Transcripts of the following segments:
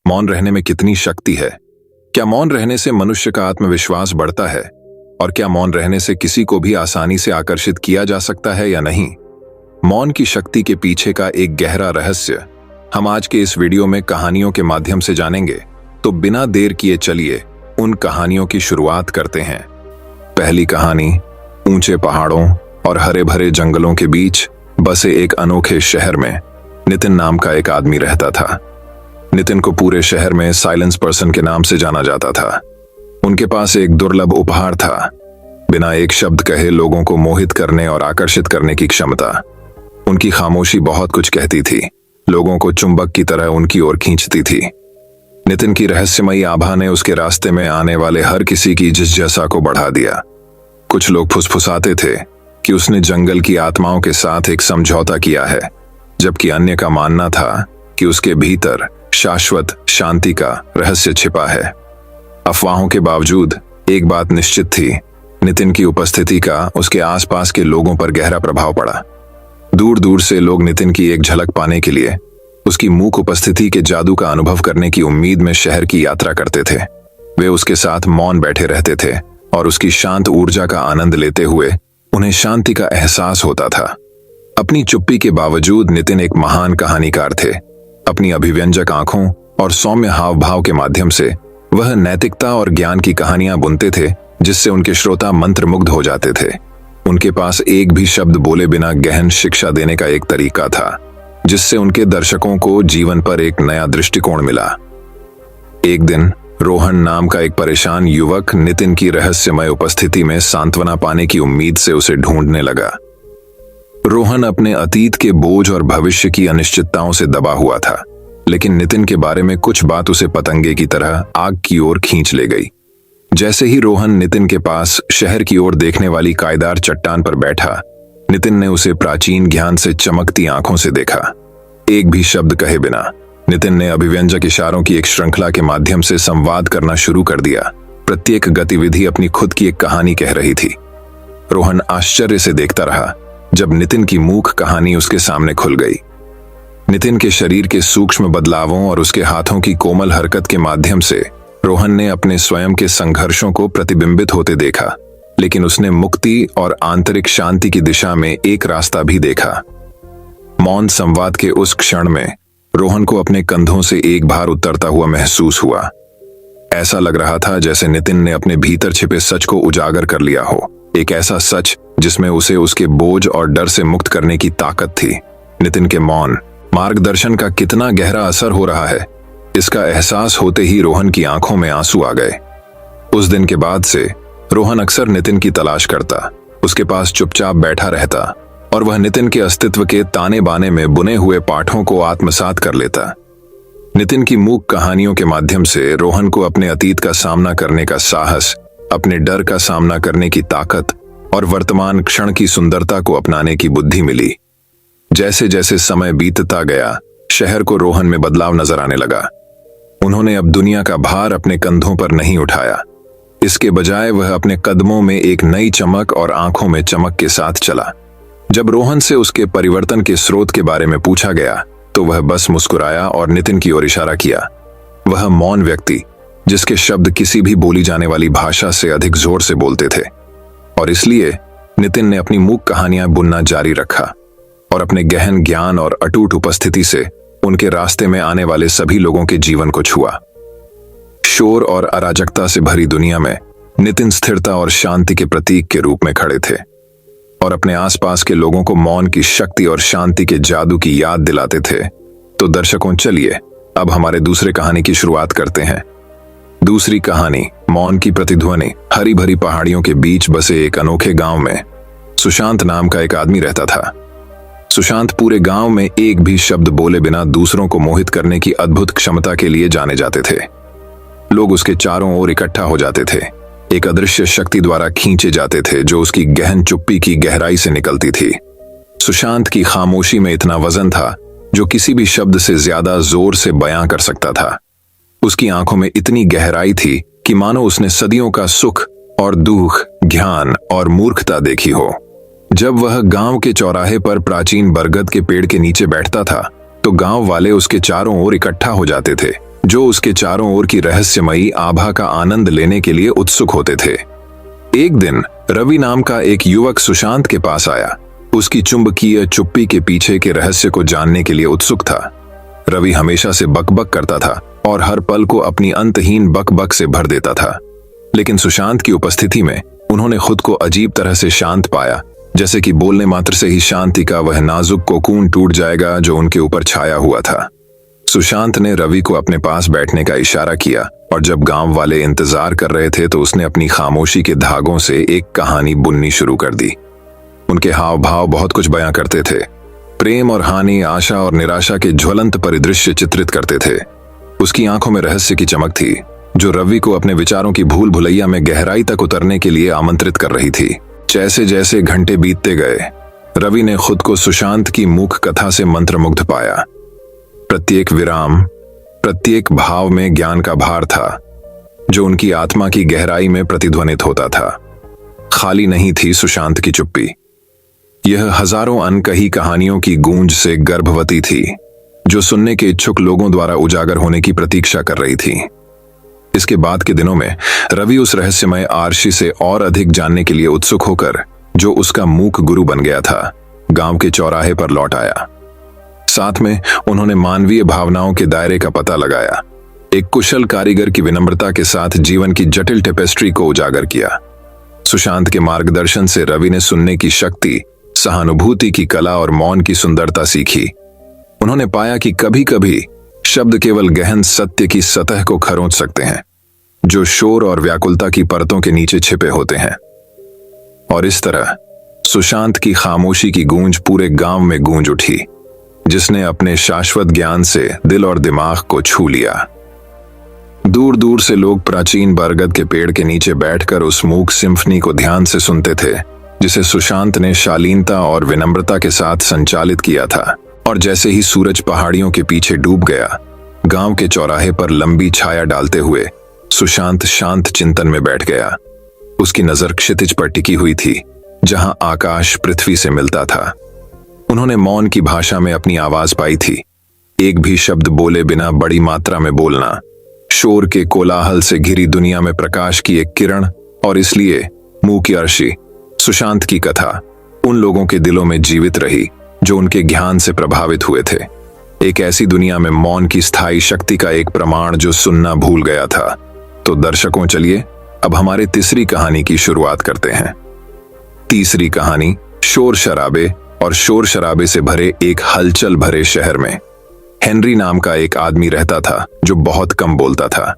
मौन रहने में कितनी शक्ति है। क्या मौन रहने से मनुष्य का आत्मविश्वास बढ़ता है? और क्या मौन रहने से किसी को भी आसानी से आकर्षित किया जा सकता है या नहीं? मौन की शक्ति के पीछे का एक गहरा रहस्य हम आज के इस वीडियो में कहानियों के माध्यम से जानेंगे। तो बिना देर किए चलिए उन कहानियों की शुरुआत करते हैं। पहली कहानी, ऊंचे पहाड़ों और हरे भरे जंगलों के बीच बसे एक अनोखे शहर में नितिन नाम का एक आदमी रहता था। नितिन को पूरे शहर में साइलेंस पर्सन के नाम से जाना जाता था। उनके पास एक दुर्लभ उपहार था, बिना एक शब्द कहे लोगों को मोहित करने और आकर्षित करने की क्षमता। उनकी खामोशी बहुत कुछ कहती थी, लोगों को चुंबक की तरह उनकी ओर खींचती थी। नितिन की रहस्यमयी आभा ने उसके रास्ते में आने वाले हर किसी की जिज्ञासा को बढ़ा दिया। कुछ लोग फुसफुसाते थे कि उसने जंगल की आत्माओं के साथ एक समझौता किया है, जबकि अन्य का मानना था कि उसके भीतर शाश्वत शांति का रहस्य छिपा है। अफवाहों के बावजूद एक बात निश्चित थी, नितिन की उपस्थिति का उसके आसपास के लोगों पर गहरा प्रभाव पड़ा। दूर दूर से लोग नितिन की एक झलक पाने के लिए उसकी मूक उपस्थिति के जादू का अनुभव करने की उम्मीद में शहर की यात्रा करते थे। वे उसके साथ मौन बैठे रहते थे और उसकी शांत ऊर्जा का आनंद लेते हुए उन्हें शांति का एहसास होता था। अपनी चुप्पी के बावजूद नितिन एक महान कहानीकार थे। अपनी अभिव्यंजक आंखों और सौम्य हाव भाव के माध्यम से वह नैतिकता और ज्ञान की कहानियां बुनते थे, जिससे उनके श्रोता मंत्रमुग्ध हो जाते थे। उनके पास एक भी शब्द बोले बिना गहन शिक्षा देने का एक तरीका था, जिससे उनके दर्शकों को जीवन पर एक नया दृष्टिकोण मिला। एक दिन रोहन नाम का एक परेशान युवक नितिन की रहस्यमय उपस्थिति में सांत्वना पाने की उम्मीद से उसे ढूंढने लगा। रोहन अपने अतीत के बोझ और भविष्य की अनिश्चितताओं से दबा हुआ था, लेकिन नितिन के बारे में कुछ बात उसे पतंगे की तरह आग की ओर खींच ले गई। जैसे ही रोहन नितिन के पास शहर की ओर देखने वाली कायदार चट्टान पर बैठा, नितिन ने उसे प्राचीन ज्ञान से चमकती आंखों से देखा। एक भी शब्द कहे बिना नितिन ने अभिव्यंजक इशारों की एक श्रृंखला के माध्यम से संवाद करना शुरू कर दिया। प्रत्येक गतिविधि अपनी खुद की एक कहानी कह रही थी। रोहन आश्चर्य से देखता रहा जब नितिन की मूक कहानी उसके सामने खुल गई। नितिन के शरीर के सूक्ष्म बदलावों और उसके हाथों की कोमल हरकत के माध्यम से रोहन ने अपने स्वयं के संघर्षों को प्रतिबिंबित होते देखा, लेकिन उसने मुक्ति और आंतरिक शांति की दिशा में एक रास्ता भी देखा। मौन संवाद के उस क्षण में रोहन को अपने कंधों से एक भार उतरता हुआ महसूस हुआ। ऐसा लग रहा था जैसे नितिन ने अपने भीतर छिपे सच को उजागर कर लिया हो, एक ऐसा सच जिसमें उसे उसके बोझ और डर से मुक्त करने की ताकत थी। नितिन के मौन मार्गदर्शन का कितना गहरा असर हो रहा है, इसका एहसास होते ही रोहन की आंखों में आंसू आ गए। उस दिन के बाद से रोहन अक्सर नितिन की तलाश करता, उसके पास चुपचाप बैठा रहता और वह नितिन के अस्तित्व के ताने बाने में बुने हुए पाठों को आत्मसात कर लेता। नितिन की मूक कहानियों के माध्यम से रोहन को अपने अतीत का सामना करने का साहस, अपने डर का सामना करने की ताकत और वर्तमान क्षण की सुंदरता को अपनाने की बुद्धि मिली। जैसे जैसे समय बीतता गया, शहर को रोहन में बदलाव नजर आने लगा। उन्होंने अब दुनिया का भार अपने कंधों पर नहीं उठाया, इसके बजाय वह अपने कदमों में एक नई चमक और आंखों में चमक के साथ चला। जब रोहन से उसके परिवर्तन के स्रोत के बारे में पूछा गया, तो वह बस मुस्कुराया और नितिन की ओर इशारा किया। वह मौन व्यक्ति, जिसके शब्द किसी भी बोली जाने वाली भाषा से अधिक जोर से बोलते थे, और इसलिए नितिन ने अपनी मूक कहानियां बुनना जारी रखा और अपने गहन ज्ञान और अटूट उपस्थिति से उनके रास्ते में आने वाले सभी लोगों के जीवन को छुआ। शोर और अराजकता से भरी दुनिया में नितिन स्थिरता और शांति के प्रतीक के रूप में खड़े थे और अपने आसपास के लोगों को मौन की शक्ति और शांति के जादू की याद दिलाते थे। तो दर्शकों, चलिए अब हमारे दूसरे कहानी की शुरुआत करते हैं। दूसरी कहानी, मौन की प्रतिध्वनि। हरी भरी पहाड़ियों के बीच बसे एक अनोखे गांव में सुशांत नाम का एक आदमी रहता था। सुशांत पूरे गांव में एक भी शब्द बोले बिना दूसरों को मोहित करने की अद्भुत क्षमता के लिए जाने जाते थे। लोग उसके चारों ओर इकट्ठा हो जाते थे, एक अदृश्य शक्ति द्वारा खींचे जाते थे जो उसकी गहन चुप्पी की गहराई से निकलती थी। सुशांत की खामोशी में इतना वजन था जो किसी भी शब्द से ज्यादा जोर से बयां कर सकता था। उसकी आंखों में इतनी गहराई थी कि मानो उसने सदियों का सुख और दुख, ज्ञान और मूर्खता देखी हो। जब वह गांव के चौराहे पर प्राचीन बरगद के पेड़ के नीचे बैठता था, तो गांव वाले उसके चारों ओर इकट्ठा हो जाते थे। जो उसके चारों ओर की रहस्यमयी आभा का आनंद लेने के लिए उत्सुक होते थे। एक दिन रवि नाम का एक युवक सुशांत के पास आया। उसकी चुंबकीय चुप्पी के पीछे के रहस्य को जानने के लिए उत्सुक था। रवि हमेशा से बकबक करता था और हर पल को अपनी अंतहीन बकबक से भर देता था, लेकिन सुशांत की उपस्थिति में उन्होंने खुद को अजीब तरह से शांत पाया, जैसे कि बोलने मात्र से ही शांति का वह नाजुक कोकून टूट जाएगा जो उनके ऊपर छाया हुआ था। सुशांत ने रवि को अपने पास बैठने का इशारा किया और जब गांव वाले इंतजार कर रहे थे तो उसने अपनी खामोशी के धागों से एक कहानी बुननी शुरू कर दी। उनके हाव भाव बहुत कुछ बयां करते थे। प्रेम और हानि, आशा और निराशा के ज्वलंत परिदृश्य चित्रित करते थे। उसकी आंखों में रहस्य की चमक थी जो रवि को अपने विचारों की भूल भुलैया में गहराई तक उतरने के लिए आमंत्रित कर रही थी। जैसे जैसे घंटे बीतते गए, रवि ने खुद को सुशांत की मूक कथा से मंत्रमुग्ध पाया। प्रत्येक विराम, प्रत्येक भाव में ज्ञान का भार था जो उनकी आत्मा की गहराई में प्रतिध्वनित होता था। खाली नहीं थी सुशांत की चुप्पी। यह हजारों अनकही कहानियों की गूंज से गर्भवती थी जो सुनने के इच्छुक लोगों द्वारा उजागर होने की प्रतीक्षा कर रही थी। इसके बाद के दिनों में रवि उस रहस्यमय आर्षी से और अधिक जानने के लिए उत्सुक होकर, जो उसका मूक गुरु बन गया था, गांव के चौराहे पर लौट आया। साथ में उन्होंने मानवीय भावनाओं के दायरे का पता लगाया, एक कुशल कारीगर की विनम्रता के साथ जीवन की जटिल टेपेस्ट्री को उजागर किया। सुशांत के मार्गदर्शन से रवि ने सुनने की शक्ति, सहानुभूति की कला और मौन की सुंदरता सीखी। उन्होंने पाया कि कभी कभी शब्द केवल गहन सत्य की सतह को खरोंच सकते हैं जो शोर और व्याकुलता की परतों के नीचे छिपे होते हैं। और इस तरह सुशांत की खामोशी की गूंज पूरे गांव में गूंज उठी, जिसने अपने शाश्वत ज्ञान से दिल और दिमाग को छू लिया। दूर दूर से लोग प्राचीन बरगद के पेड़ के नीचे बैठकर उस मूक सिम्फनी को ध्यान से सुनते थे जिसे सुशांत ने शालीनता और विनम्रता के साथ संचालित किया था। और जैसे ही सूरज पहाड़ियों के पीछे डूब गया, गांव के चौराहे पर लंबी छाया डालते हुए सुशांत शांत चिंतन में बैठ गया। उसकी नजर क्षितिज पर टिकी हुई थी जहां आकाश पृथ्वी से मिलता था। उन्होंने मौन की भाषा में अपनी आवाज पाई थी, एक भी शब्द बोले बिना बड़ी मात्रा में बोलना, शोर के कोलाहल से घिरी दुनिया में प्रकाश की एक किरण। और इसलिए मुंह की अर्शी, सुशांत की कथा उन लोगों के दिलों में जीवित रही जो उनके ज्ञान से प्रभावित हुए थे। एक ऐसी दुनिया में मौन की स्थायी शक्ति का एक प्रमाण जो सुनना भूल गया था। तो दर्शकों, चलिए अब हमारे तीसरी कहानी की शुरुआत करते हैं। तीसरी कहानी, शोर शराबे और शोर शराबे से भरे एक हलचल भरे शहर में हेनरी नाम का एक आदमी रहता था जो बहुत कम बोलता था।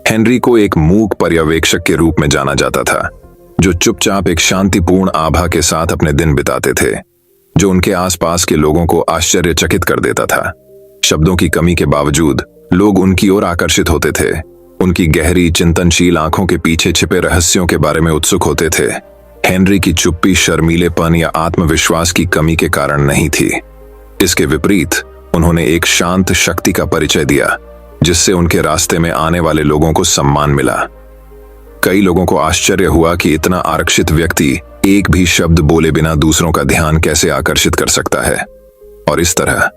हेनरी को एक मूक पर्यवेक्षक के रूप में जाना जाता था जो चुपचाप एक शांतिपूर्ण आभा के साथ अपने दिन बिताते थे, जो उनके आसपास के लोगों को आश्चर्यचकित कर देता था। शब्दों की कमी के बावजूद लोग उनकी ओर आकर्षित होते थे। उनकी गहरी चिंतनशील आंखों के पीछे छिपे रहस्यों के बारे में उत्सुक होते थे। हेनरी की चुप्पी शर्मीलेपन या आत्मविश्वास की कमी के कारण नहीं थी। इसके विपरीत उन्होंने एक शांत शक्ति का परिचय दिया जिससे उनके रास्ते में आने वाले लोगों को सम्मान मिला। कई लोगों को आश्चर्य हुआ कि इतना आरक्षित व्यक्ति एक भी शब्द बोले बिना दूसरों का ध्यान कैसे आकर्षित कर सकता है। और इस तरह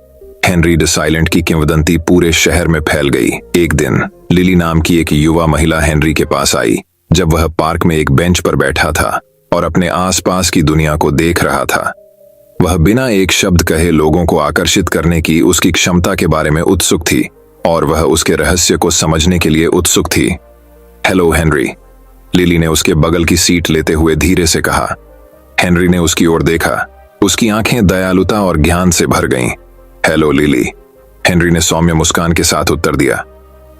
हेनरी द साइलेंट की किंवदंती पूरे शहर में फैल गई। एक दिन लिली नाम की एक युवा महिला हेनरी के पास आई जब वह पार्क में एक बेंच पर बैठा था और अपने आसपास की दुनिया को देख रहा था। वह बिना एक शब्द कहे लोगों को आकर्षित करने की उसकी क्षमता के बारे में उत्सुक थी और वह उसके रहस्य को समझने के लिए उत्सुक थी। हेलो हेनरी, लिली ने उसके बगल की सीट लेते हुए धीरे से कहा। हेनरी ने उसकी ओर देखा, उसकी आंखें दयालुता और ज्ञान से भर गईं। हेलो लिली, हेनरी ने सौम्य मुस्कान के साथ उत्तर दिया।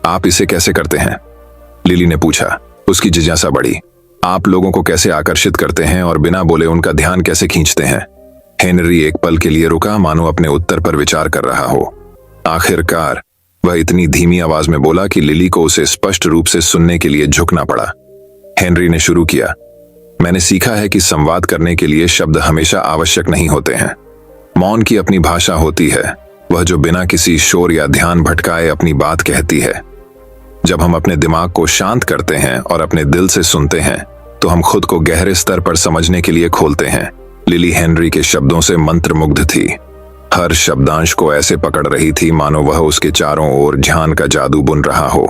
आप इसे कैसे करते हैं? लिली ने पूछा। उसकी जिज्ञासा बढ़ी। आप लोगों को कैसे आकर्षित करते हैं और बिना बोले उनका ध्यान कैसे खींचते हैं? हेनरी एक पल के लिए रुका, मानो अपने उत्तर पर विचार कर रहा हो। आखिरकार वह इतनी धीमी आवाज में बोला कि लिली को उसे स्पष्ट रूप से सुनने के लिए झुकना पड़ा। हेनरी ने शुरू किया, मैंने सीखा है कि संवाद करने के लिए शब्द हमेशा आवश्यक नहीं होते हैं। मौन की अपनी भाषा होती है, वह जो बिना किसी शोर या ध्यान भटकाए अपनी बात कहती है। जब हम अपने दिमाग को शांत करते हैं और अपने दिल से सुनते हैं तो हम खुद को गहरे स्तर पर समझने के लिए खोलते हैं। लिली हेनरी के शब्दों से मंत्रमुग्ध थी। हर शब्दांश को ऐसे पकड़ रही थी मानो वह उसके चारों ओर ध्यान का जादू बुन रहा हो।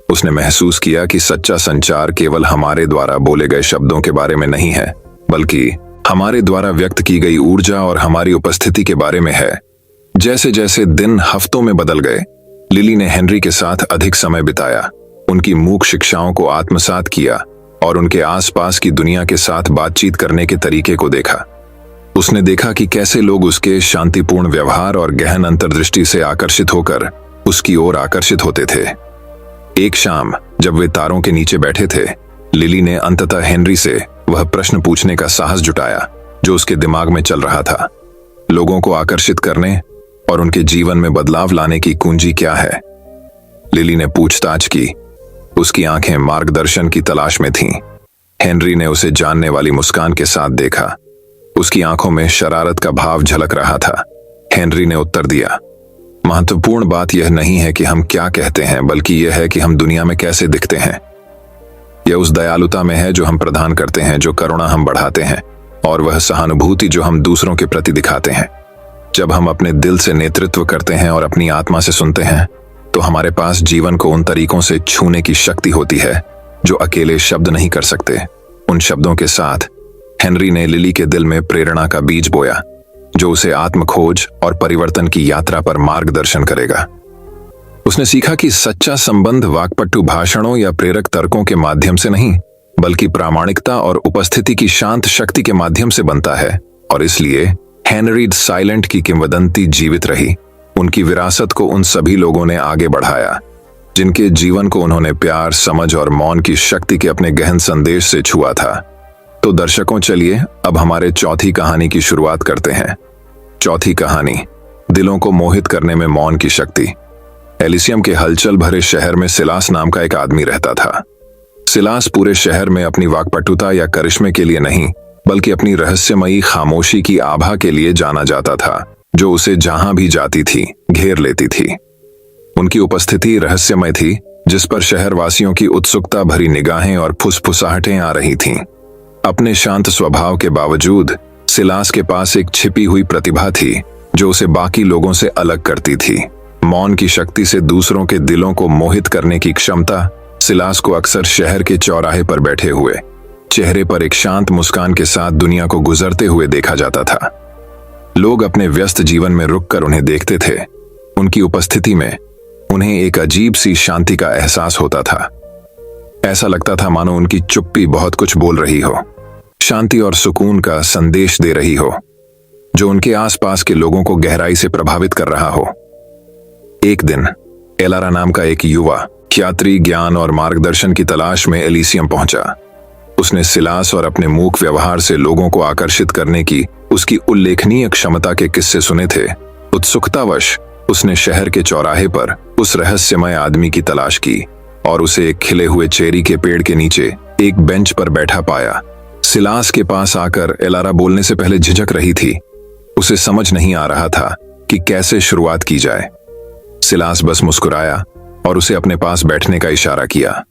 उसने महसूस किया कि सच्चा संचार केवल हमारे द्वारा बोले गए शब्दों के बारे में नहीं है, बल्कि हमारे द्वारा व्यक्त की गई ऊर्जा और हमारी उपस्थिति के बारे में है। जैसे जैसे दिन हफ्तों में बदल गए, लिली ने हेनरी के साथ अधिक समय बिताया, उनकी मूक शिक्षाओं को आत्मसात किया और उनके आसपास की दुनिया के साथ बातचीत करने के तरीके को देखा। उसने देखा कि कैसे लोग उसके शांतिपूर्ण व्यवहार और गहन अंतर्दृष्टि से आकर्षित होकर उसकी ओर आकर्षित होते थे। एक शाम जब वे तारों के नीचे बैठे थे, लिली ने अंततः हेनरी से वह प्रश्न पूछने का साहस जुटाया जो उसके दिमाग में चल रहा था। लोगों को आकर्षित करने और उनके जीवन में बदलाव लाने की कुंजी क्या है? लिली ने पूछताछ की। उसकी आंखें मार्गदर्शन की तलाश में थीं। हेनरी ने उसे जानने वाली मुस्कान के साथ देखा। उसकी आंखों में शरारत का भाव झलक रहा था। हेनरी ने उत्तर दिया, महत्वपूर्ण बात यह नहीं है कि हम क्या कहते हैं, बल्कि यह है कि हम दुनिया में कैसे दिखते हैं। यह उस दयालुता में है जो हम प्रदान करते हैं, जो करुणा हम बढ़ाते हैं, और वह सहानुभूति जो हम दूसरों के प्रति दिखाते हैं। जब हम अपने दिल से नेतृत्व करते हैं और अपनी आत्मा से सुनते हैं, तो हमारे पास जीवन को उन तरीकों से छूने की शक्ति होती है जो अकेले शब्द नहीं कर सकते। उन शब्दों के साथ हेनरी ने लिली के दिल में प्रेरणा का बीज बोया, जो उसे आत्मखोज और परिवर्तन की यात्रा पर मार्गदर्शन करेगा। उसने सीखा कि सच्चा संबंध वाक्पटु भाषणों या प्रेरक तर्कों के माध्यम से नहीं, बल्कि प्रामाणिकता और उपस्थिति की शांत शक्ति के माध्यम से बनता है। और इसलिए हेनरी साइलेंट की किंवदंती जीवित रही। उनकी विरासत को उन सभी लोगों ने आगे बढ़ाया जिनके जीवन को उन्होंने प्यार, समझ और मौन की शक्ति के अपने गहन संदेश से छुआ था। तो दर्शकों, चलिए अब हमारे चौथी कहानी की शुरुआत करते हैं। चौथी कहानी, दिलों को मोहित करने में मौन की शक्ति। एलिसियम के हलचल भरे शहर में सिलास नाम का एक आदमी रहता था। सिलास पूरे शहर में अपनी वाक्पटुता या करिश्मे के लिए नहीं, बल्कि अपनी रहस्यमयी खामोशी की आभा के लिए जाना जाता था, जो उसे जहां भी जाती थी घेर लेती थी। उनकी उपस्थिति रहस्यमय थी, जिस पर शहरवासियों की उत्सुकता भरी निगाहें और फुसफुसाहटें आ रही थीं। अपने शांत स्वभाव के बावजूद सिलास के पास एक छिपी हुई प्रतिभा थी जो उसे बाकी लोगों से अलग करती थी। मौन की शक्ति से दूसरों के दिलों को मोहित करने की क्षमता सिलास को अक्सर शहर के चौराहे पर बैठे हुए चेहरे पर एक शांत मुस्कान के साथ दुनिया को गुजरते हुए देखा जाता था। लोग अपने व्यस्त जीवन में रुककर उन्हें देखते थे। उनकी उपस्थिति में उन्हें एक अजीब सी शांति का एहसास होता था। ऐसा लगता था मानो उनकी चुप्पी बहुत कुछ बोल रही हो, शांति और सुकून का संदेश दे रही हो, जो उनके आसपास के लोगों को गहराई से प्रभावित कर रहा हो। एक दिन एलारा नाम का एक युवा यात्री ज्ञान और मार्गदर्शन की तलाश में एलिसियम पहुंचा। उसने सिलास और अपने मूक व्यवहार से लोगों को आकर्षित करने की उसकी उल्लेखनीय क्षमता के किस्से सुने थे। उत्सुकतावश उसने शहर के चौराहे पर उस रहस्यमय आदमी की तलाश की और उसे एक खिले हुए चेरी के पेड़ के नीचे एक बेंच पर बैठा पाया। सिलास के पास आकर एलारा बोलने से पहले झिझक रही थी। उसे समझ नहीं आ रहा था कि कैसे शुरुआत की जाए। सिलास बस मुस्कुराया और उसे अपने पास बैठने का इशारा किया।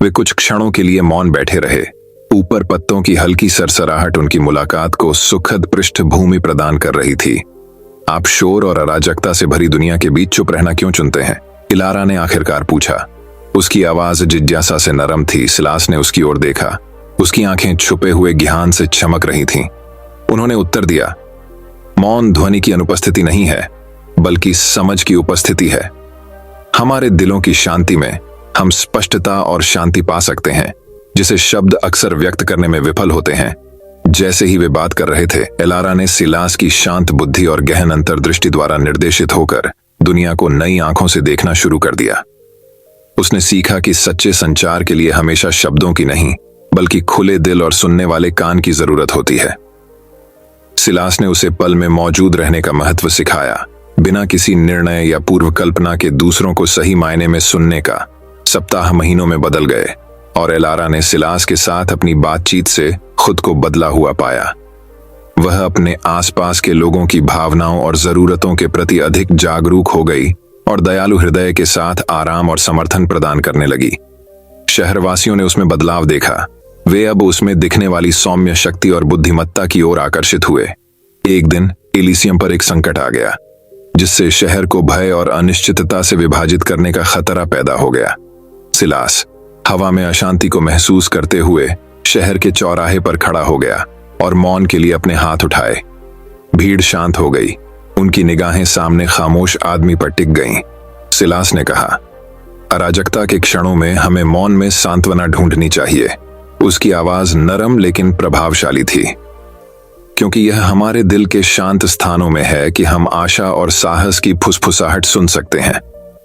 वे कुछ क्षणों के लिए मौन बैठे रहे। ऊपर पत्तों की हल्की सरसराहट उनकी मुलाकात को सुखद पृष्ठभूमि प्रदान कर रही थी। आप शोर और अराजकता से भरी दुनिया के बीच चुप रहना क्यों चुनते हैं? एलारा ने आखिरकार पूछा। उसकी आवाज जिज्ञासा से नरम थी। सिलास ने उसकी ओर देखा। उसकी आंखें छुपे हुए ज्ञान से चमक रही थीं। उन्होंने उत्तर दिया, मौन ध्वनि की अनुपस्थिति नहीं है, बल्कि समझ की उपस्थिति है। हमारे दिलों की शांति में हम स्पष्टता और शांति पा सकते हैं, जिसे शब्द अक्सर व्यक्त करने में विफल होते हैं। जैसे ही वे बात कर रहे थे, एलारा ने सिलास की शांत बुद्धि और गहन अंतर्दृष्टि द्वारा निर्देशित होकर दुनिया को नई आंखों से देखना शुरू कर दिया। उसने सीखा कि सच्चे संचार के लिए हमेशा शब्दों की नहीं, बल्कि खुले दिल और सुनने वाले कान की जरूरत होती है। सिलास ने उसे पल में मौजूद रहने का महत्व सिखाया, बिना किसी निर्णय या पूर्व कल्पना के दूसरों को सही मायने में सुनने का। सप्ताह महीनों में बदल गए और एलारा ने सिलास के साथ अपनी बातचीत से खुद को बदला हुआ पाया। वह अपने आसपास के लोगों की भावनाओं और जरूरतों के प्रति अधिक जागरूक हो गई और दयालु हृदय के साथ आराम और समर्थन प्रदान करने लगी। शहरवासियों ने उसमें बदलाव देखा। वे अब उसमें दिखने वाली सौम्य शक्ति और बुद्धिमत्ता की ओर आकर्षित हुए। एक दिन एलिसियम पर एक संकट आ गया, जिससे शहर को भय और अनिश्चितता से विभाजित करने का खतरा पैदा हो गया। सिलास हवा में अशांति को महसूस करते हुए शहर के चौराहे पर खड़ा हो गया और मौन के लिए अपने हाथ उठाए। भीड़ शांत हो गई, उनकी निगाहें सामने खामोश आदमी पर टिक गईं। सिलास ने कहा, अराजकता के क्षणों में हमें मौन में सांत्वना ढूंढनी चाहिए। उसकी आवाज नरम लेकिन प्रभावशाली थी, क्योंकि यह हमारे दिल के शांत स्थानों में है कि हम आशा और साहस की फुसफुसाहट सुन सकते हैं।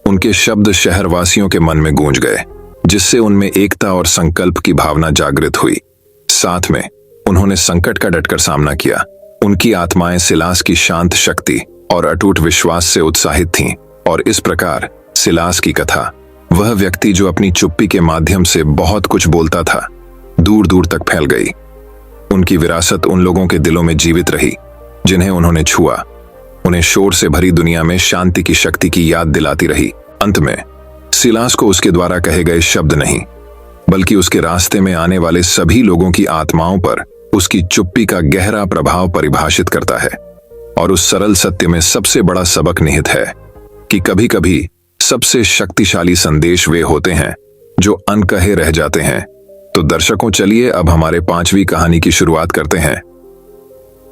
उनके शब्द शहरवासियों के मन में गूंज गए, जिससे उनमें एकता और संकल्प की भावना जागृत हुई। साथ में उन्होंने संकट का डटकर सामना किया। उनकी आत्माएं सिलास की शांत शक्ति और अटूट विश्वास से उत्साहित थीं, और इस प्रकार सिलास की कथा, वह व्यक्ति जो अपनी चुप्पी के माध्यम से बहुत कुछ बोलता था, दूर दूर तक फैल गई। उनकी विरासत उन लोगों के दिलों में जीवित रही जिन्हें उन्होंने छुआ। उन्हें शोर से भरी दुनिया में शांति की शक्ति की याद दिलाती रही। अंत में सिलास को उसके द्वारा कहे गए शब्द नहीं, बल्कि उसके रास्ते में आने वाले सभी लोगों की आत्माओं पर उसकी चुप्पी का गहरा प्रभाव परिभाषित करता है। और उस सरल सत्य में सबसे बड़ा सबक निहित है कि कभी कभी सबसे शक्तिशाली संदेश वे होते हैं जो अनकहे रह जाते हैं। तो दर्शकों, चलिए अब हमारे 5वीं कहानी की शुरुआत करते हैं।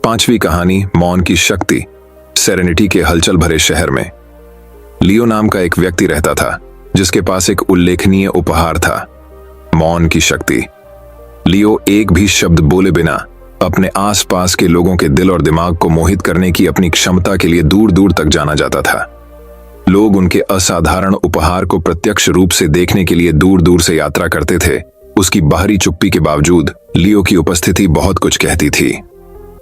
5वीं कहानी, मौन की शक्ति। सेरेनिटी के हलचल भरे शहर में लियो नाम का एक व्यक्ति रहता था, जिसके पास एक उल्लेखनीय उपहार था, मौन की शक्ति। लियो एक भी शब्द बोले बिना अपने आसपास के लोगों के दिल और दिमाग को मोहित करने की अपनी क्षमता के लिए दूर दूर तक जाना जाता था। लोग उनके असाधारण उपहार को प्रत्यक्ष रूप से देखने के लिए दूर दूर से यात्रा करते थे। उसकी बाहरी चुप्पी के बावजूद लियो की उपस्थिति बहुत कुछ कहती थी।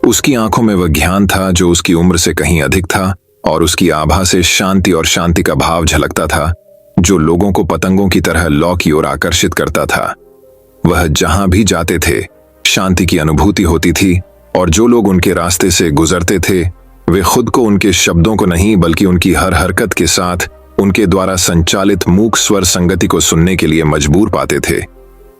उसकी आंखों में वह ज्ञान था जो उसकी उम्र से कहीं अधिक था, और उसकी आभा से शांति और शांति का भाव झलकता था, जो लोगों को पतंगों की तरह लौ की ओर आकर्षित करता था। वह जहां भी जाते थे, शांति की अनुभूति होती थी, और जो लोग उनके रास्ते से गुजरते थे, वे खुद को उनके शब्दों को नहीं, बल्कि उनकी हर हरकत के साथ उनके द्वारा संचालित मूक स्वर संगति को सुनने के लिए मजबूर पाते थे।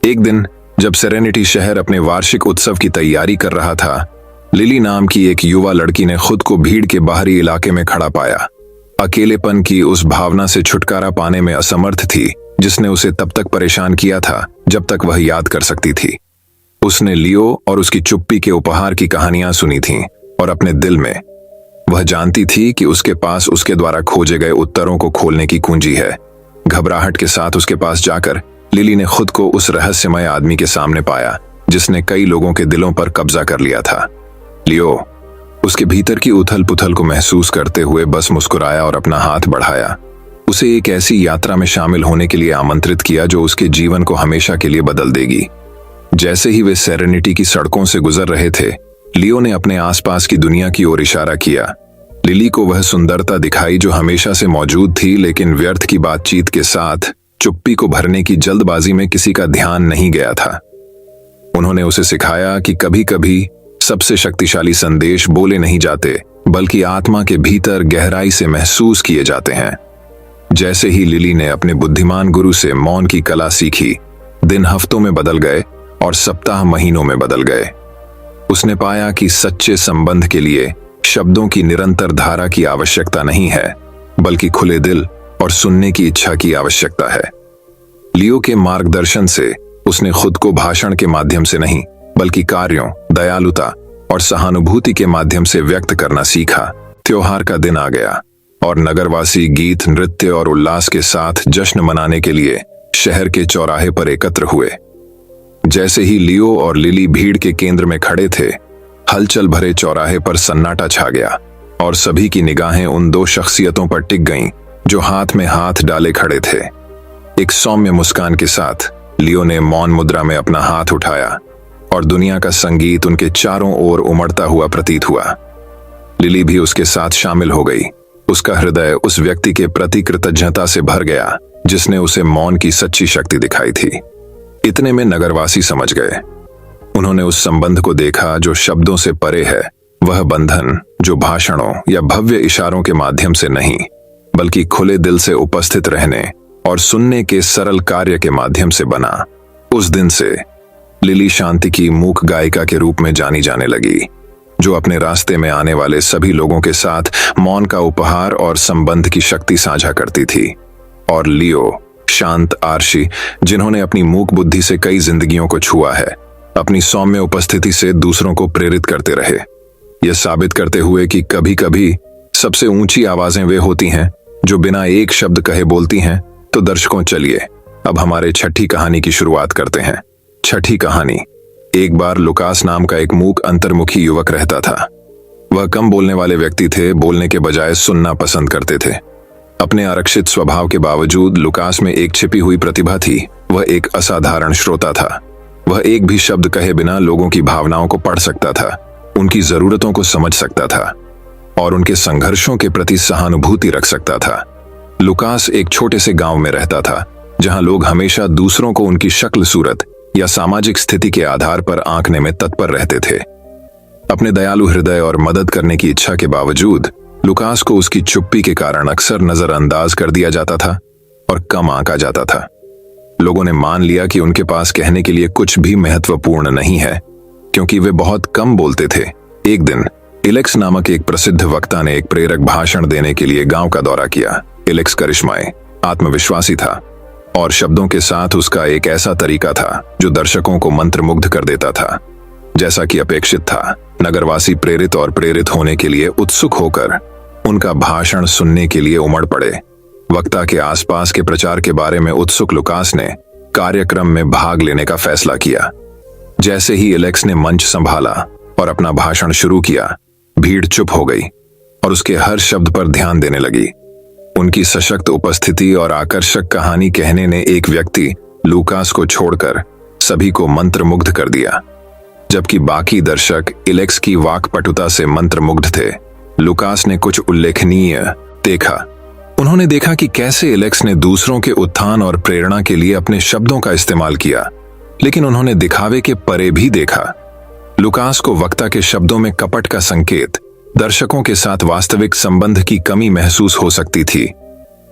एक दिन जब सेरेनिटी शहर अपने वार्षिक उत्सव की तैयारी कर रहा था, लिली नाम की एक युवा लड़की ने खुद को भीड़ के बाहरी इलाके में खड़ा पाया। अकेलेपन की उस भावना से छुटकारा पाने में असमर्थ थी, जिसने उसे तब तक परेशान किया था जब तक वह याद कर सकती थी। उसने लियो और उसकी चुप्पी के उपहार की कहानियां सुनी थीं, और अपने दिल में वह जानती थी कि उसके पास उसके द्वारा खोजे गए उत्तरों को खोलने की कुंजी है। घबराहट के साथ उसके पास जाकर लिली ने खुद को उस रहस्यमय आदमी के सामने पाया, जिसने कई लोगों के दिलों पर कब्जा कर लिया था। लियो उसके भीतर की उथल पुथल को महसूस करते हुए बस मुस्कुराया और अपना हाथ बढ़ाया। उसे एक ऐसी यात्रा में शामिल होने के लिए आमंत्रित किया जो उसके जीवन को हमेशा के लिए बदल देगी। जैसे ही वे सेरेनिटी की सड़कों से गुजर रहे थे, लियो ने अपने आसपास की दुनिया की ओर इशारा किया। लिली को वह सुंदरता दिखाई जो हमेशा से मौजूद थी, लेकिन व्यर्थ की बातचीत के साथ चुप्पी को भरने की जल्दबाजी में किसी का ध्यान नहीं गया था। उन्होंने उसे सिखाया कि कभी कभी सबसे शक्तिशाली संदेश बोले नहीं जाते, बल्कि आत्मा के भीतर गहराई से महसूस किए जाते हैं। जैसे ही लिली ने अपने बुद्धिमान गुरु से मौन की कला सीखी, दिन हफ्तों में बदल गए और सप्ताह महीनों में बदल गए। उसने पाया कि सच्चे संबंध के लिए शब्दों की निरंतर धारा की आवश्यकता नहीं है, बल्कि खुले दिल और सुनने की इच्छा की आवश्यकता है। लियो के मार्गदर्शन से उसने खुद को भाषण के माध्यम से नहीं, बल्कि कार्यों, दयालुता और सहानुभूति के माध्यम से व्यक्त करना सीखा। त्योहार का दिन आ गया और नगरवासी गीत, नृत्य और उल्लास के साथ जश्न मनाने के लिए शहर के चौराहे पर एकत्र हुए। जैसे ही लियो और लिली भीड़ के केंद्र में खड़े थे, हलचल भरे चौराहे पर सन्नाटा छा गया और सभी की निगाहें उन दो शख्सियतों पर टिक गईं जो हाथ में हाथ डाले खड़े थे। एक सौम्य मुस्कान के साथ लियो ने मौन मुद्रा में अपना हाथ उठाया और दुनिया का संगीत उनके चारों ओर उमड़ता हुआ प्रतीत हुआ। लिली भी उसके साथ शामिल हो गई। उसका हृदय उस व्यक्ति के प्रति कृतज्ञता से भर गया जिसने उसे मौन की सच्ची शक्ति दिखाई थी। इतने में नगरवासी समझ गए। उन्होंने उस संबंध को देखा जो शब्दों से परे है, वह बंधन जो भाषणों या भव्य इशारों के माध्यम से नहीं, बल्कि खुले दिल से उपस्थित रहने और सुनने के सरल कार्य के माध्यम से बना। उस दिन से लिली शांति की मूक गायिका के रूप में जानी जाने लगी। जो अपने रास्ते में आने वाले सभी लोगों के साथ मौन का उपहार और संबंध की शक्ति साझा करती थी। और लियो, शांत आर्शी, जिन्होंने अपनी मूक बुद्धि से कई जिंदगियों को छुआ है, अपनी सौम्य उपस्थिति से दूसरों को प्रेरित करते रहे, यह साबित करते हुए कि कभी कभी सबसे ऊंची आवाजें वे होती हैं जो बिना एक शब्द कहे बोलती हैं। तो दर्शकों, चलिए अब हमारे छठी कहानी की शुरुआत करते हैं। छठी कहानी। एक बार लुकास नाम का एक मूक अंतर्मुखी युवक रहता था। वह कम बोलने वाले व्यक्ति थे, बोलने के बजाय सुनना पसंद करते थे। अपने आरक्षित स्वभाव के बावजूद लुकास में एक छिपी हुई प्रतिभा थी। वह एक असाधारण श्रोता था। वह एक भी शब्द कहे बिना लोगों की भावनाओं को पढ़ सकता था, उनकी जरूरतों को समझ सकता था और उनके संघर्षों के प्रति सहानुभूति रख सकता था। लुकास एक छोटे से गांव में रहता था, जहां लोग हमेशा दूसरों को उनकी शक्ल सूरत या सामाजिक स्थिति के आधार पर आंकने में तत्पर रहते थे। अपने दयालु हृदय और मदद करने की इच्छा के बावजूद लुकास को उसकी चुप्पी के कारण अक्सर नजरअंदाज कर दिया जाता था और कम आंका जाता था। लोगों ने मान लिया कि उनके पास कहने के लिए कुछ भी महत्वपूर्ण नहीं है, क्योंकि वे बहुत कम बोलते थे। एक दिन इलेक्स नामक एक प्रसिद्ध वक्ता ने एक प्रेरक भाषण देने के लिए गांव का दौरा किया। इलेक्स करिश्माई, आत्मविश्वासी था और शब्दों के साथ उसका एक ऐसा तरीका था जो दर्शकों को मंत्रमुग्ध कर देता था। जैसा कि अपेक्षित था, नगरवासी प्रेरित और प्रेरित होने के लिए उत्सुक होकर उनका भाषण सुनने के लिए उमड़ पड़े। वक्ता के आसपास के प्रचार के बारे में उत्सुक लुकास ने कार्यक्रम में भाग लेने का फैसला किया। जैसे ही इलेक्स ने मंच संभाला और अपना भाषण शुरू किया, भीड़ चुप हो गई और उसके हर शब्द पर ध्यान देने लगी। उनकी सशक्त उपस्थिति और आकर्षक कहानी कहने ने एक व्यक्ति लुकास को छोड़कर सभी को मंत्रमुग्ध कर दिया। जबकि बाकी दर्शक इलेक्स की वाक्पटुता से मंत्रमुग्ध थे, लुकास ने कुछ उल्लेखनीय देखा। उन्होंने देखा कि कैसे इलेक्स ने दूसरों के उत्थान और प्रेरणा के लिए अपने शब्दों का इस्तेमाल किया, लेकिन उन्होंने दिखावे के परे भी देखा। लुकास को वक्ता के शब्दों में कपट का संकेत, दर्शकों के साथ वास्तविक संबंध की कमी महसूस हो सकती थी।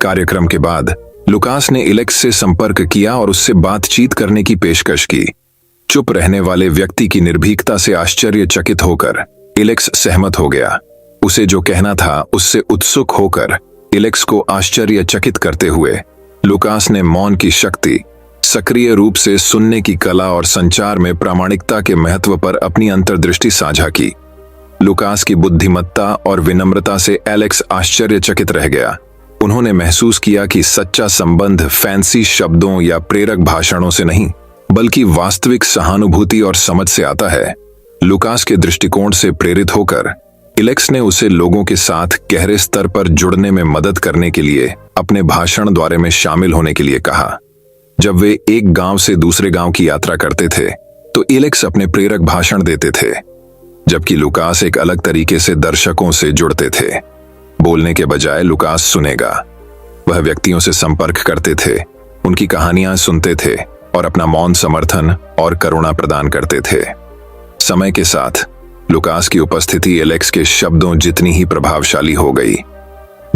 कार्यक्रम के बाद लुकास ने इलेक्स से संपर्क किया और उससे बातचीत करने की पेशकश की। चुप रहने वाले व्यक्ति की निर्भीकता से आश्चर्यचकित होकर इलेक्स सहमत हो गया। उसे जो कहना था उससे उत्सुक होकर इलेक्स को आश्चर्यचकित करते हुए लुकास ने मौन की शक्ति, सक्रिय रूप से सुनने की कला और संचार में प्रामाणिकता के महत्व पर अपनी अंतर्दृष्टि साझा की। लुकास की बुद्धिमत्ता और विनम्रता से एलेक्स आश्चर्यचकित रह गया। उन्होंने महसूस किया कि सच्चा संबंध फैंसी शब्दों या प्रेरक भाषणों से नहीं, बल्कि वास्तविक सहानुभूति और समझ से आता है। लुकास के दृष्टिकोण से प्रेरित होकर इलेक्स ने उसे लोगों के साथ गहरे स्तर पर जुड़ने में मदद करने के लिए अपने भाषण द्वारे में शामिल होने के लिए कहा। जब वे एक गांव से दूसरे गांव की यात्रा करते थे तो इलेक्स अपने प्रेरक भाषण देते थे, जबकि लुकास एक अलग तरीके से दर्शकों से जुड़ते थे। बोलने के बजाय लुकास सुनेगा। वह व्यक्तियों से संपर्क करते थे, उनकी कहानियां सुनते थे और अपना मौन समर्थन और करुणा प्रदान करते थे। समय के साथ लुकास की उपस्थिति इलेक्स के शब्दों जितनी ही प्रभावशाली हो गई।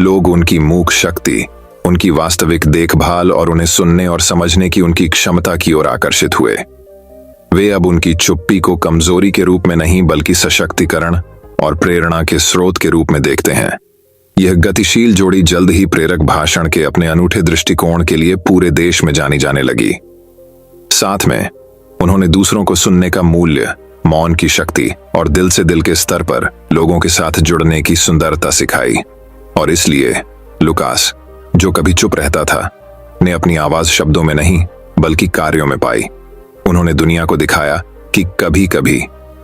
लोग उनकी मूक शक्ति, उनकी वास्तविक देखभाल और उन्हें सुनने और समझने की उनकी क्षमता की ओर आकर्षित हुए। वे अब उनकी चुप्पी को कमजोरी के रूप में नहीं, बल्कि सशक्तिकरण और प्रेरणा के स्रोत के रूप में देखते हैं। यह गतिशील जोड़ी जल्द ही प्रेरक भाषण के अपने अनूठे दृष्टिकोण के लिए पूरे देश में जानी जाने लगी। साथ में उन्होंने दूसरों को सुनने का मूल्य, मौन की शक्ति और दिल से दिल के स्तर पर लोगों के साथ जुड़ने की सुंदरता सिखाई। और इसलिए लुकास, जो कभी चुप रहता था, ने अपनी आवाज शब्दों में नहीं बल्कि कार्यों में पाई। उन्होंने दुनिया को दिखाया कि कभी कभी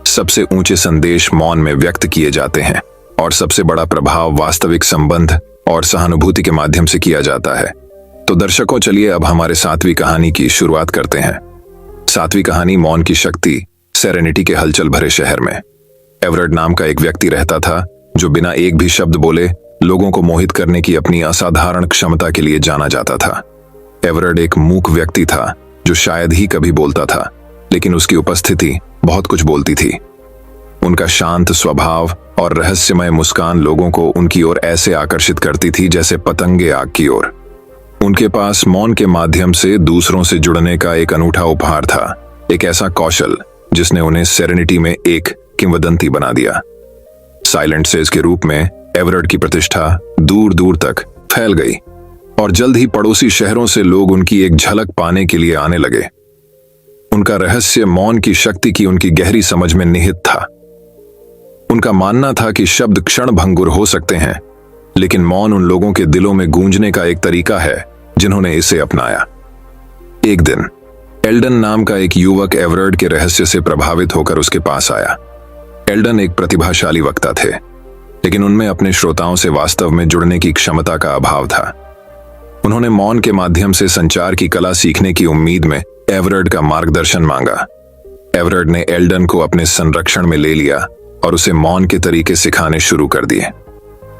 सबसे ऊंचे संदेश मौन में व्यक्त किए जाते हैं और सबसे बड़ा प्रभाव वास्तविक संबंध और सहानुभूति के माध्यम से किया जाता है। तो दर्शकों, चलिए अब हमारे 7वीं कहानी की शुरुआत करते हैं। 7वीं कहानी, मौन की शक्ति। सेरेनिटी के हलचल भरे शहर में एवरेट नाम का एक व्यक्ति रहता था, जो बिना एक भी शब्द बोले लोगों को मोहित करने की अपनी असाधारण क्षमता के लिए जाना जाता था। एवरेट एक मूक व्यक्ति था जो शायद ही कभी बोलता था, लेकिन उसकी उपस्थिति बहुत कुछ बोलती थी। उनका शांत स्वभाव और रहस्यमय मुस्कान लोगों को उनकी ओर ऐसे आकर्षित करती थी जैसे पतंगे आग की ओर। उनके पास मौन के माध्यम से दूसरों से जुड़ने का एक अनूठा उपहार था, एक ऐसा कौशल जिसने उन्हें सेरेनिटी में एक किंवदंती बना दिया। साइलेंट सेज के रूप में एवरेट की प्रतिष्ठा दूर दूर तक फैल गई और जल्द ही पड़ोसी शहरों से लोग उनकी एक झलक पाने के लिए आने लगे। उनका रहस्य मौन की शक्ति की उनकी गहरी समझ में निहित था। उनका मानना था कि शब्द क्षण भंगुर हो सकते हैं, लेकिन मौन उन लोगों के दिलों में गूंजने का एक तरीका है जिन्होंने इसे अपनाया। एक दिन एल्डन नाम का एक युवक एवरेट के रहस्य से प्रभावित होकर उसके पास आया। एल्डन एक प्रतिभाशाली वक्ता थे, लेकिन उनमें अपने श्रोताओं से वास्तव में जुड़ने की क्षमता का अभाव था। उन्होंने मौन के माध्यम से संचार की कला सीखने की उम्मीद में एवरेट का मार्गदर्शन मांगा। एवरेट ने एल्डन को अपने संरक्षण में ले लिया और उसे मौन के तरीके सिखाने शुरू कर दिए।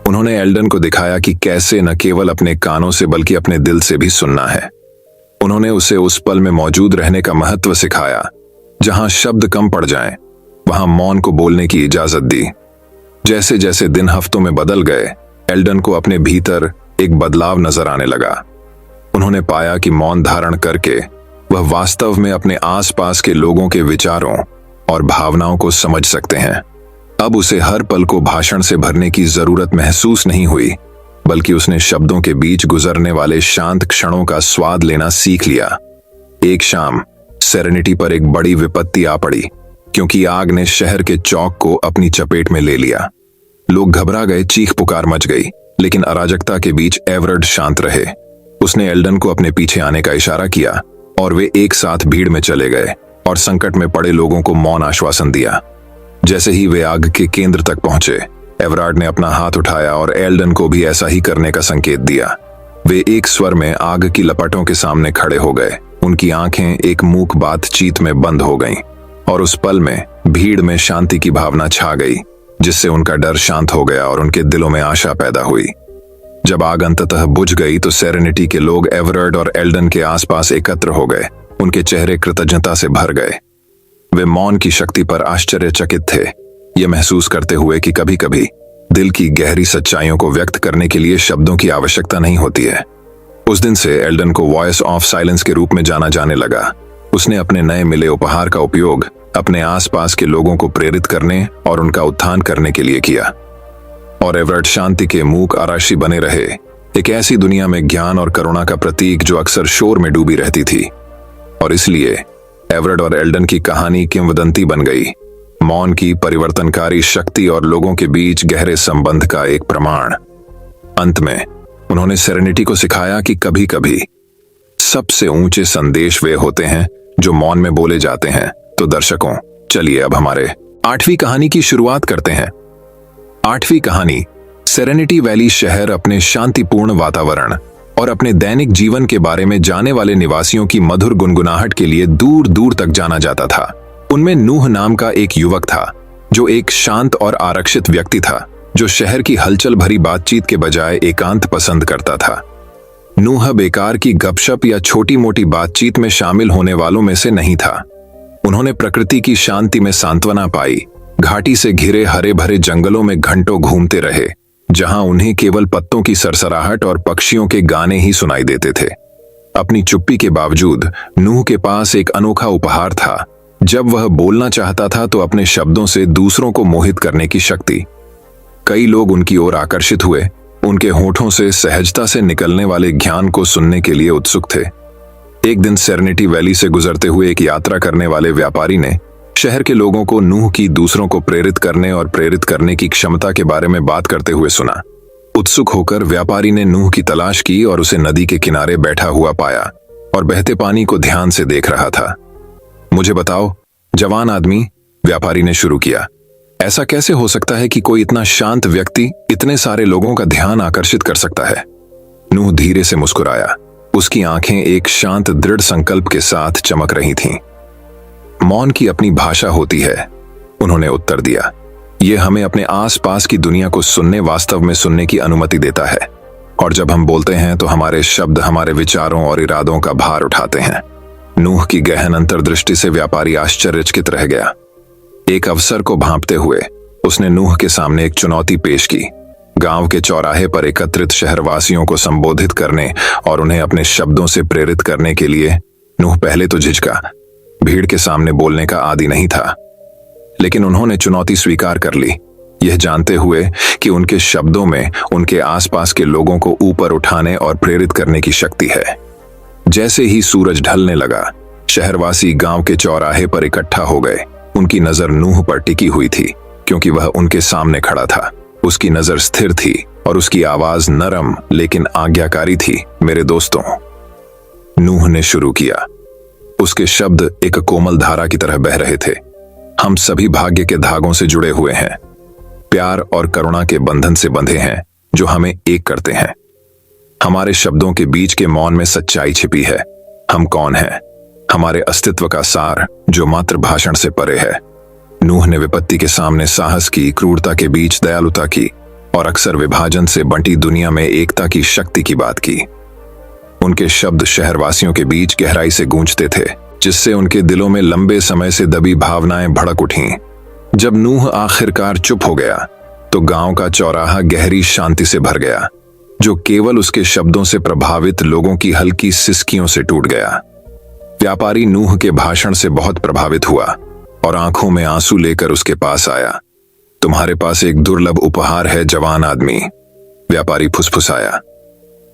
उन्होंने एल्डन को दिखाया कि कैसे न केवल अपने कानों से बल्कि अपने दिल से भी सुनना है। उन्होंने उसे उस पल में मौजूद रहने का महत्व सिखाया जहां शब्द कम पड़ जाएं, वहां मौन को बोलने की इजाजत दी। जैसे जैसे दिन हफ्तों में बदल गए, एल्डन को अपने भीतर एक बदलाव नजर आने लगा। उन्होंने पाया कि मौन धारण करके वह वास्तव में अपने आसपास के लोगों के विचारों और भावनाओं को समझ सकते हैं। अब उसे हर पल को भाषण से भरने की जरूरत महसूस नहीं हुई, बल्कि उसने शब्दों के बीच गुजरने वाले शांत क्षणों का स्वाद लेना सीख लिया। एक शाम सेरेनिटी पर एक बड़ी विपत्ति आ पड़ी, क्योंकि आग ने शहर के चौक को अपनी चपेट में ले लिया। लोग घबरा गए, चीख पुकार मच गई, लेकिन अराजकता के बीच एवरेट शांत रहे। उसने एल्डन को अपने पीछे आने का इशारा किया और वे एक साथ भीड़ में चले गए और संकट में पड़े लोगों को मौन आश्वासन दिया। जैसे ही वे आग के केंद्र तक पहुंचे, एवरेट ने अपना हाथ उठाया और एल्डन को भी ऐसा ही करने का संकेत दिया। वे एक स्वर में आग की लपटों के सामने खड़े हो गए। उनकी आंखें एक मूक बातचीत में बंद हो गईं और उस पल में भीड़ में शांति की भावना छा गई, जिससे उनका डर शांत हो गया और उनके दिलों में आशा पैदा हुई। जब आग अंततः बुझ गई तो सेरेनिटी के लोग एवरेट और एल्डन के आसपास एकत्र हो गए। उनके चेहरे कृतज्ञता से भर गए। वे मौन की शक्ति पर आश्चर्यचकित थे, ये महसूस करते हुए कि कभी कभी दिल की गहरी सच्चाइयों को व्यक्त करने के लिए शब्दों की आवश्यकता नहीं होती है। उस दिन से एल्डन को वॉइस ऑफ साइलेंस के रूप में जाना जाने लगा। उसने अपने नए मिले उपहार का उपयोग अपने आसपास के लोगों को प्रेरित करने और उनका उत्थान करने के लिए किया। और एवरेट शांति के मूक आराशी बने रहे, एक ऐसी दुनिया में ज्ञान और करुणा का प्रतीक जो अक्सर शोर में डूबी रहती थी। और इसलिए एवरेट और एल्डन की कहानी किंवदंती बन गई, मौन की परिवर्तनकारी शक्ति और लोगों के बीच गहरे संबंध का एक प्रमाण। अंत में उन्होंने सेरेनिटी को सिखाया कि कभी कभी सबसे ऊंचे संदेश वे होते हैं जो मौन में बोले जाते हैं। तो दर्शकों, चलिए अब हमारे 8वीं कहानी की शुरुआत करते हैं। 8वीं कहानी सेरेनिटी वैली शहर अपने शांतिपूर्ण वातावरण और अपने दैनिक जीवन के बारे में जाने वाले निवासियों की मधुर गुनगुनाहट के लिए दूर दूर तक जाना जाता था। उनमें नूह नाम का एक युवक था, जो एक शांत और आरक्षित व्यक्ति था, जो शहर की हलचल भरी बातचीत के बजाय एकांत पसंद करता था। नूह बेकार की गपशप या छोटी मोटी बातचीत में शामिल होने वालों में से नहीं था। उन्होंने प्रकृति की शांति में सांत्वना पाई, घाटी से घिरे हरे भरे जंगलों में घंटों घूमते रहे, जहां उन्हें केवल पत्तों की सरसराहट और पक्षियों के गाने ही सुनाई देते थे। अपनी चुप्पी के बावजूद नूह के पास एक अनोखा उपहार था। जब वह बोलना चाहता था तो अपने शब्दों से दूसरों को मोहित करने की शक्ति। कई लोग उनकी ओर आकर्षित हुए, उनके होठों से सहजता से निकलने वाले ज्ञान को सुनने के लिए उत्सुक थे। एक दिन सेरेनिटी वैली से गुजरते हुए एक यात्रा करने वाले व्यापारी ने शहर के लोगों को नूह की दूसरों को प्रेरित करने और प्रेरित करने की क्षमता के बारे में बात करते हुए सुना। उत्सुक होकर व्यापारी ने नूह की तलाश की और उसे नदी के किनारे बैठा हुआ पाया और बहते पानी को ध्यान से देख रहा था। मुझे बताओ, जवान आदमी, व्यापारी ने शुरू किया, ऐसा कैसे हो सकता है कि कोई इतना शांत व्यक्ति इतने सारे लोगों का ध्यान आकर्षित कर सकता है? नूह धीरे से मुस्कुराया। उसकी आंखें एक शांत दृढ़ संकल्प के साथ चमक रही थीं। मौन की अपनी भाषा होती है, उन्होंने उत्तर दिया। यह हमें अपने आसपास की दुनिया को सुनने, वास्तव में सुनने की अनुमति देता है। और जब हम बोलते हैं तो हमारे शब्द हमारे विचारों और इरादों का भार उठाते हैं। नूह की गहन अंतर्दृष्टि से व्यापारी आश्चर्यचकित रह गया। एक अवसर को भांपते हुए उसने नूह के सामने एक चुनौती पेश की। गांव के चौराहे पर एकत्रित शहरवासियों को संबोधित करने और उन्हें अपने शब्दों से प्रेरित करने के लिए नूह पहले तो झिझका। भीड़ के सामने बोलने का आदी नहीं था, लेकिन उन्होंने चुनौती स्वीकार कर ली। यह जानते हुए कि उनके शब्दों में उनके आसपास के लोगों को ऊपर उठाने और प्रेरित करने की शक्ति है। जैसे ही सूरज ढलने लगा, शहरवासी गांव के चौराहे पर इकट्ठा हो गए। उनकी नजर नूह पर टिकी हुई थी, क्योंकि वह उनके सामने खड़ा था। उसकी नजर स्थिर थी और उसकी आवाज नरम लेकिन आज्ञाकारी थी। मेरे दोस्तों, नूह ने शुरू किया। उसके शब्द एक कोमल धारा की तरह बह रहे थे। हम सभी भाग्य के धागों से जुड़े हुए हैं, प्यार और करुणा के बंधन से बंधे हैं जो हमें एक करते हैं। हमारे शब्दों के बीच के मौन में सच्चाई छिपी है। हम कौन हैं? हमारे अस्तित्व का सार जो मात्र भाषण से परे है। नूह ने विपत्ति के सामने साहस की, क्रूरता के बीच दयालुता की और अक्सर विभाजन से बंटी दुनिया में एकता की शक्ति की बात की। उनके शब्द शहरवासियों के बीच गहराई से गूंजते थे, जिससे उनके दिलों में लंबे समय से दबी भावनाएं भड़क उठीं। जब नूह आखिरकार चुप हो गया, तो गांव का चौराहा गहरी शांति से भर गया, जो केवल उसके शब्दों से प्रभावित लोगों की हल्की सिसकियों से टूट गया। व्यापारी नूह के भाषण से बहुत प्रभावित हुआ और आंखों में आंसू लेकर उसके पास आया। तुम्हारे पास एक दुर्लभ उपहार है, जवान आदमी, व्यापारी फुसफुसाया।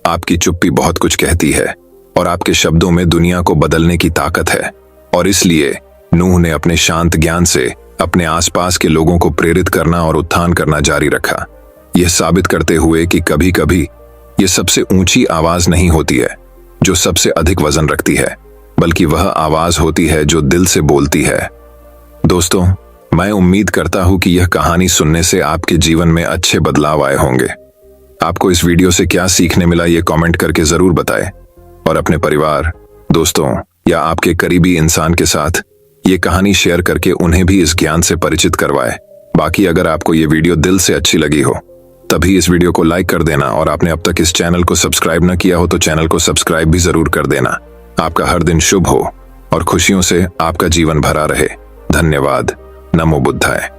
आपकी चुप्पी बहुत कुछ कहती है और आपके शब्दों में दुनिया को बदलने की ताकत है। और इसलिए नूह ने अपने शांत ज्ञान से अपने आसपास के लोगों को प्रेरित करना और उत्थान करना जारी रखा, यह साबित करते हुए कि कभी कभी यह सबसे ऊंची आवाज नहीं होती है जो सबसे अधिक वजन रखती है, बल्कि वह आवाज होती है जो दिल से बोलती है। दोस्तों, मैं उम्मीद करता हूं कि यह कहानी सुनने से आपके जीवन में अच्छे बदलाव आए होंगे। आपको इस वीडियो से क्या सीखने मिला, ये कमेंट करके जरूर बताएं और अपने परिवार, दोस्तों या आपके करीबी इंसान के साथ ये कहानी शेयर करके उन्हें भी इस ज्ञान से परिचित करवाएं। बाकी अगर आपको ये वीडियो दिल से अच्छी लगी हो, तभी इस वीडियो को लाइक कर देना और आपने अब तक इस चैनल को सब्सक्राइब न किया हो तो चैनल को सब्सक्राइब भी जरूर कर देना। आपका हर दिन शुभ हो और खुशियों से आपका जीवन भरा रहे। धन्यवाद। नमो बुद्धाय।